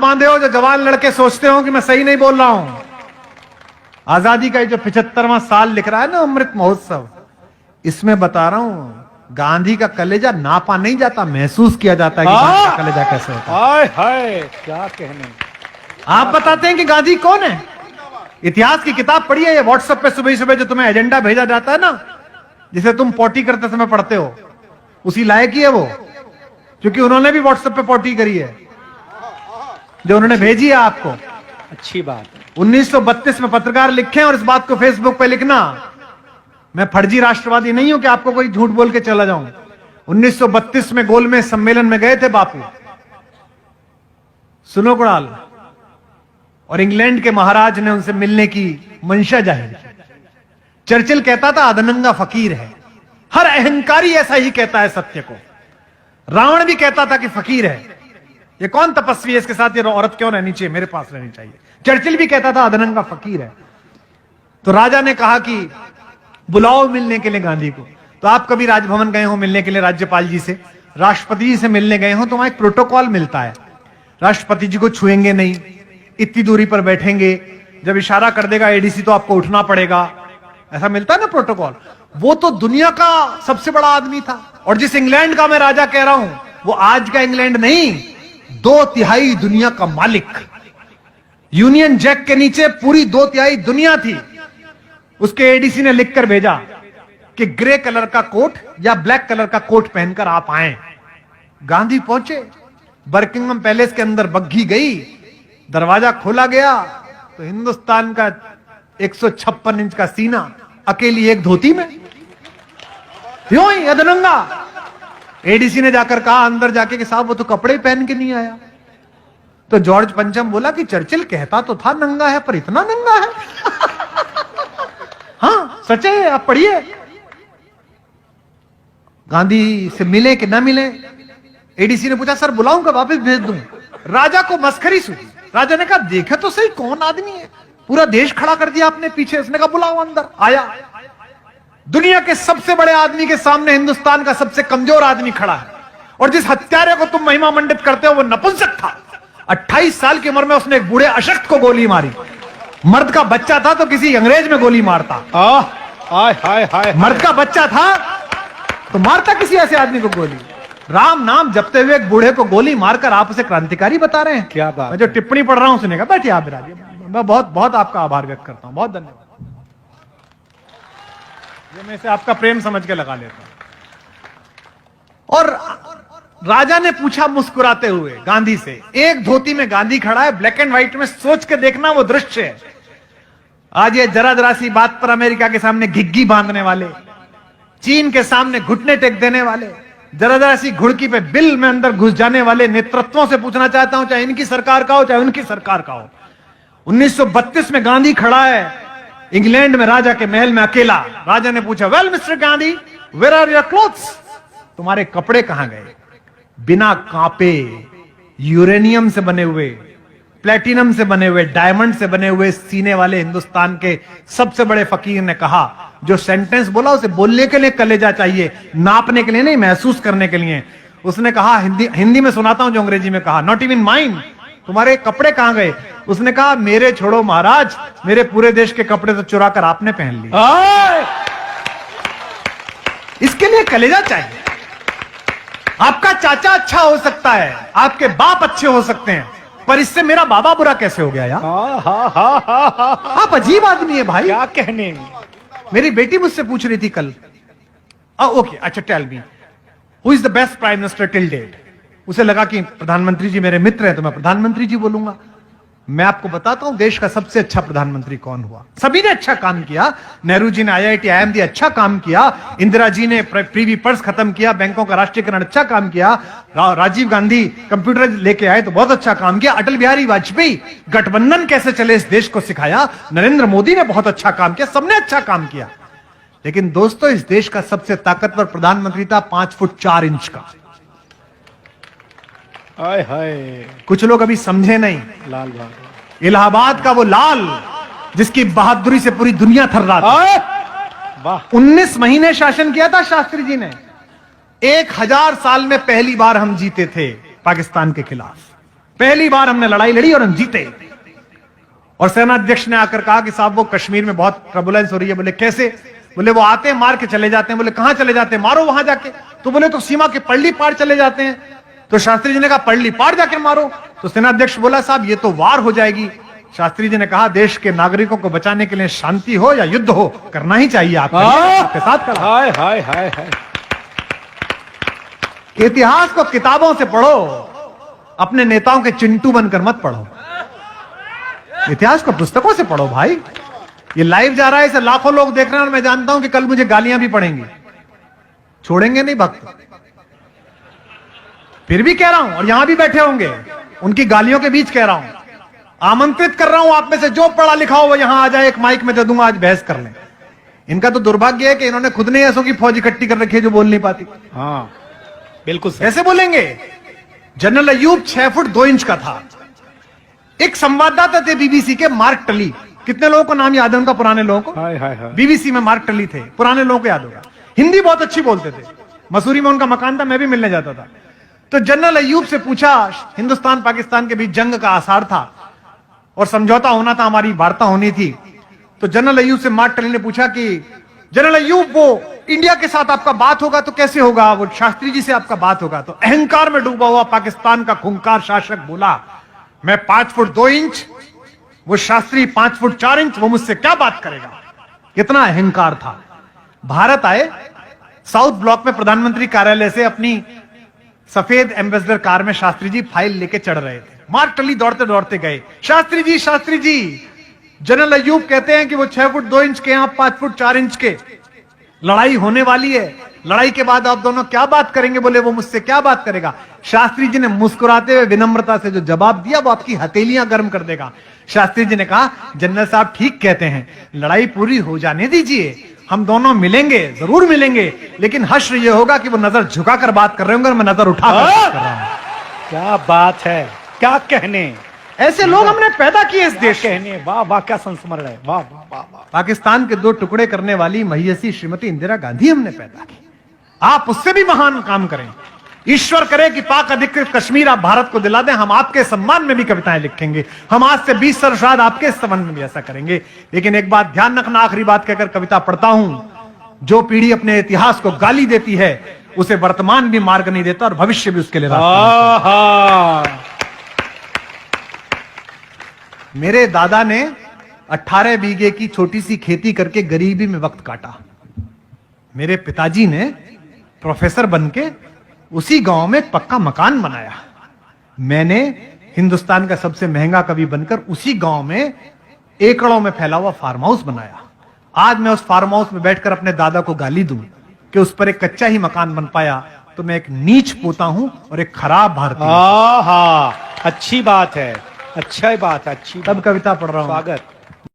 बांधे हो जो जवान लड़के सोचते हो कि मैं सही नहीं बोल रहा हूं। आजादी का ये जो 75वां साल लिख रहा है ना अमृत महोत्सव, इसमें बता रहा हूं गांधी का कलेजा नापा नहीं जाता, महसूस किया जाता है कि गांधी का कलेजा कैसे होता है। हाय हाय क्या कहने। आप बताते हैं कि गांधी कौन है? इतिहास की किताब पढ़ी है, ये व्हाट्सएप पे सुबह सुबह जो तुम्हें एजेंडा भेजा जाता है ना, जिसे तुम पोटी करते समय पढ़ते हो, उसी लायक ही है वो, क्योंकि उन्होंने भी व्हाट्सएप पे पोटी करी है जो उन्होंने भेजी है आपको। अच्छी बात है। 1932 में पत्रकार लिखे और इस बात को फेसबुक पे लिखना, मैं फर्जी राष्ट्रवादी नहीं हूं कि आपको कोई झूठ बोल के चला जाऊं। 1932 में गोलमेज सम्मेलन में गए थे बापू, सुनो कुणाल, और इंग्लैंड के महाराज ने उनसे मिलने की मंशा जाहिर की। चर्चिल कहता था अधनंगा फकीर है, हर अहंकारी ऐसा ही कहता है सत्य को। रावण भी कहता था कि फकीर है, ये कौन तपस्वी है, इसके साथ ये औरत क्यों रहनी चाहिए, मेरे पास रहनी चाहिए। चर्चिल भी कहता था अधनंगा फकीर है। तो राजा ने कहा कि बुलाओ मिलने के लिए गांधी को। तो आप कभी राजभवन गए हो मिलने के लिए राज्यपाल जी से, राष्ट्रपति जी से मिलने गए हो, तो वहां एक प्रोटोकॉल मिलता है, राष्ट्रपति जी को छुएंगे नहीं, इतनी दूरी पर बैठेंगे, जब इशारा कर देगा एडीसी तो आपको उठना पड़ेगा, ऐसा मिलता है ना प्रोटोकॉल। वो तो दुनिया का सबसे बड़ा आदमी था, और जिस इंग्लैंड का मैं राजा कह रहा हूं वो आज का इंग्लैंड नहीं, 2/3 दुनिया का मालिक। यूनियन जैक के नीचे पूरी 2/3 दुनिया थी। उसके एडीसी ने लिखकर भेजा कि ग्रे कलर का कोट या ब्लैक कलर का कोट पहनकर आप आए। गांधी पहुंचे, बकिंगम पैलेस के अंदर बग्घी गई, दरवाजा खोला गया तो हिंदुस्तान का 156 इंच का सीना अकेली एक धोती में, क्यों ही अधनंगा। एडीसी ने जाकर कहा अंदर जाके कि साहब वो तो कपड़े पहन के नहीं आया। तो जॉर्ज पंचम बोला कि चर्चिल कहता तो था नंगा है, पर इतना नंगा है। हाँ सच है, आप पढ़िए। गांधी से मिले कि ना मिले, एडीसी ने पूछा सर बुलाऊं का वापस भेज दूं। राजा को मस्खरी सूझी। राजा ने कहा देखे तो सही कौन आदमी है, पूरा देश खड़ा कर दिया आपने पीछे। उसने कहा बुलाओ अंदर। आया, दुनिया के सबसे बड़े आदमी के सामने हिंदुस्तान का सबसे कमजोर आदमी खड़ा है, और जिस हत्यारे को तुम महिमा मंडित करते हो वो नपुंसक था। 28 साल की उम्र में उसने एक बूढ़े अशक्त को गोली मारी। मर्द का बच्चा था तो किसी अंग्रेज में गोली मारता। हाय हाय हाय, मर्द का बच्चा था तो मारता किसी ऐसे आदमी को गोली। राम नाम जपते हुए एक बूढ़े को गोली मारकर आप उसे क्रांतिकारी बता रहे हैं। क्या बात। मैं जो टिप्पणी पढ़ रहा हूं सुनेगा, बैठिए आप विराजिए। मैं बहुत बहुत आपका आभार व्यक्त करता हूं, बहुत धन्यवाद। ये मैं इसे आपका प्रेम समझ के लगा लेता हूं। और राजा ने पूछा मुस्कुराते हुए गांधी से, एक धोती में गांधी खड़ा है, ब्लैक एंड व्हाइट में, सोच के देखना वो दृश्य है। आज ये जरा जरा सी बात पर अमेरिका के सामने घिग्गी बांधने वाले, चीन के सामने घुटने टेक देने वाले, जरा जरा सी घुड़की पे बिल में अंदर घुस जाने वाले नेतृत्वों से पूछना चाहता हूं, चाहे इनकी सरकार का हो चाहे उनकी सरकार का हो। 1932 में गांधी खड़ा है इंग्लैंड में राजा के महल में अकेला। राजा ने पूछा well Mr Gandhi where are your clothes, तुम्हारे कपड़े कहां गए? बिना कांपे, यूरेनियम से बने हुए, प्लेटिनम से बने हुए, डायमंड से बने हुए सीने वाले हिंदुस्तान के सबसे बड़े फकीर ने कहा, जो सेंटेंस बोला उसे बोलने के लिए कलेजा चाहिए, नापने के लिए नहीं, महसूस करने के लिए। उसने कहा, हिंदी में सुनाता हूं जो अंग्रेजी में कहा, नॉट इवन माइन, तुम्हारे कपड़े कहां गए? उसने कहा मेरे छोड़ो महाराज, मेरे पूरे देश के कपड़े तो चुरा कर आपने पहन लिए। इसके लिए कलेजा चाहिए। आपका चाचा अच्छा हो सकता है, आपके बाप अच्छे हो सकते हैं, पर इससे मेरा बाबा बुरा कैसे हो गया यार? आप अजीब आदमी है भाई। क्या कहने। मेरी बेटी मुझसे पूछ रही थी कल, ओके अच्छा tell me who is the best prime minister till date. उसे लगा कि प्रधानमंत्री जी मेरे मित्र हैं तो मैं प्रधानमंत्री जी बोलूंगा। मैं आपको बताता हूं देश का सबसे अच्छा प्रधानमंत्री कौन हुआ। सभी ने अच्छा काम किया, नेहरू जी ने IIT IMD अच्छा काम किया, इंदिरा जी ने प्रीवी पर्स खत्म किया, बैंकों का राष्ट्रीयकरण अच्छा काम किया, राजीव गांधी कंप्यूटर लेके आए तो बहुत अच्छा काम किया, अटल बिहारी वाजपेयी गठबंधन कैसे चले इस देश को सिखाया, नरेंद्र मोदी ने बहुत अच्छा काम किया, सबने अच्छा काम किया। लेकिन दोस्तों इस देश का सबसे ताकतवर प्रधानमंत्री था 5 फुट 4 इंच का। हाय हाय, कुछ लोग अभी समझे नहीं। लाल बहादुर, इलाहाबाद का वो लाल जिसकी बहादुरी से पूरी दुनिया थर्राती। वाह, 19 महीने शासन किया था शास्त्री जी ने। 1000 साल में पहली बार हम जीते थे पाकिस्तान के खिलाफ। पहली बार हमने लड़ाई लड़ी और हम जीते। और सेनाध्यक्ष ने आकर कहा कि साहब वो कश्मीर में बहुत टर्बुलेंस हो रही है। बोले कैसे? बोले वो आते हैं मार के चले जाते हैं। बोले कहां चले जाते हैं? मारो वहां जाके। तो बोले तो सीमा के पल्ली पार चले जाते हैं। तो शास्त्री जी ने कहा पल्ली पार जाके मारो। तो सेनाध्यक्ष बोला साहब ये तो वार हो जाएगी। शास्त्री जी ने कहा देश के नागरिकों को बचाने के लिए शांति हो या युद्ध हो करना ही चाहिए। आपके साथ खड़ा। हाय हाय हाय हाय। इतिहास को किताबों से पढ़ो, अपने नेताओं के चिंटू बनकर मत पढ़ो। इतिहास को पुस्तकों से पढ़ो भाई। ये लाइव जा रहा है, इसे लाखों लोग देख रहे हैं और मैं जानता हूं कि कल मुझे गालियां भी पड़ेंगी। छोड़ेंगे नहीं भक्त। फिर भी कह रहा हूं, और यहां भी बैठे होंगे, उनकी गालियों के बीच कह रहा हूं, आमंत्रित कर रहा हूं आप में से जो पढ़ा लिखा हो वो यहां आ जाए। एक माइक में दे दूंगा, आज बहस कर लें। इनका तो दुर्भाग्य है कि इन्होंने खुद ने ऐसों की फौज इकट्ठी कर रखी है जो बोल नहीं पाती। हाँ बिल्कुल सही। कैसे बोलेंगे? जनरल अयूब 6 फुट 2 इंच का था। एक संवाददाता थे बीबीसी के, मार्क टली। कितने लोगों को नाम याद है उनका? पुराने लोगों को। हाय हाय हाय। बीबीसी में मार्क टली थे, पुराने लोगों को याद होगा। हिंदी बहुत अच्छी बोलते थे। मसूरी में उनका मकान था, मैं भी मिलने जाता था। तो जनरल अयूब से पूछा, हिंदुस्तान पाकिस्तान के बीच जंग का आसार था और समझौता होना था, हमारी वार्ता होनी थी। तो जनरल अयूब से मार्क टली ने पूछा कि जनरल अयूब वो इंडिया के साथ आपका बात होगा तो कैसे होगा? वो शास्त्री जी से आपका बात होगा। तो अहंकार में डूबा हुआ पाकिस्तान का खूंखार शासक बोला, मैं 5 फुट 2 इंच, वो शास्त्री 5 फुट 4 इंच, वो मुझसे क्या बात करेगा? कितना अहंकार था। भारत आए, साउथ ब्लॉक में प्रधानमंत्री कार्यालय से अपनी सफेद एम्बेसडर कार में शास्त्री जी फाइल लेके चढ़ रहे थे। मार्क टली दौड़ते दौड़ते गए, शास्त्री जी जनरल अयूब कहते हैं कि वो 6 फुट 2 इंच के, आप 5 फुट 4 इंच के। लड़ाई होने वाली है, लड़ाई के बाद आप दोनों क्या बात करेंगे? बोले वो मुझसे क्या बात करेगा? शास्त्री जी ने मुस्कुराते हुए विनम्रता से जो जवाब दिया वो आपकी हथेलियां गर्म कर देगा। शास्त्री जी ने कहा, जनरल साहब ठीक कहते हैं, लड़ाई पूरी हो जाने दीजिए, हम दोनों मिलेंगे, जरूर मिलेंगे, लेकिन हश्र ये होगा कि वो नजर झुकाकर बात कर रहे होंगे और मैं नजर उठाकर बात कर रहा हूं। क्या बात है, क्या कहने। ऐसे लोग हमने पैदा किए इस देश। कहने वाह वाह, क्या संस्मरण है, वाह वाह वाह वाह। पाकिस्तान के 2 टुकड़े करने वाली महियसी श्रीमती इंदिरा गांधी हमने पैदा की। आप उससे भी महान काम करें। ईश्वर करे कि पाक अधिकृत कश्मीर आप भारत को दिला दें। हम आपके सम्मान में भी कविताएं लिखेंगे। हम आज से 20 वर्ष बाद आपके संबंध में भी ऐसा करेंगे। लेकिन एक बात ध्यान रखना, आखिरी बात कहकर कविता पढ़ता हूं, जो पीढ़ी अपने इतिहास को गाली देती है उसे वर्तमान भी मार्ग नहीं देता और भविष्य भी उसके लिए रास्ता। मेरे दादा ने 18 बीघे की छोटी सी खेती करके गरीबी में वक्त काटा। मेरे पिताजी ने प्रोफेसर बनके उसी गांव में एक पक्का मकान बनाया। मैंने हिंदुस्तान का सबसे महंगा कवि बनकर उसी गांव में एकड़ों में फैला हुआ फार्म हाउस बनाया। आज मैं उस फार्म हाउस में बैठकर अपने दादा को गाली दूं कि उस पर एक कच्चा ही मकान बन पाया तो मैं एक नीच पोता हूं और एक खराब भारतीय। अच्छी बात है, अच्छा बात है, अच्छी। तब कविता पढ़ रहा हूं। स्वागत।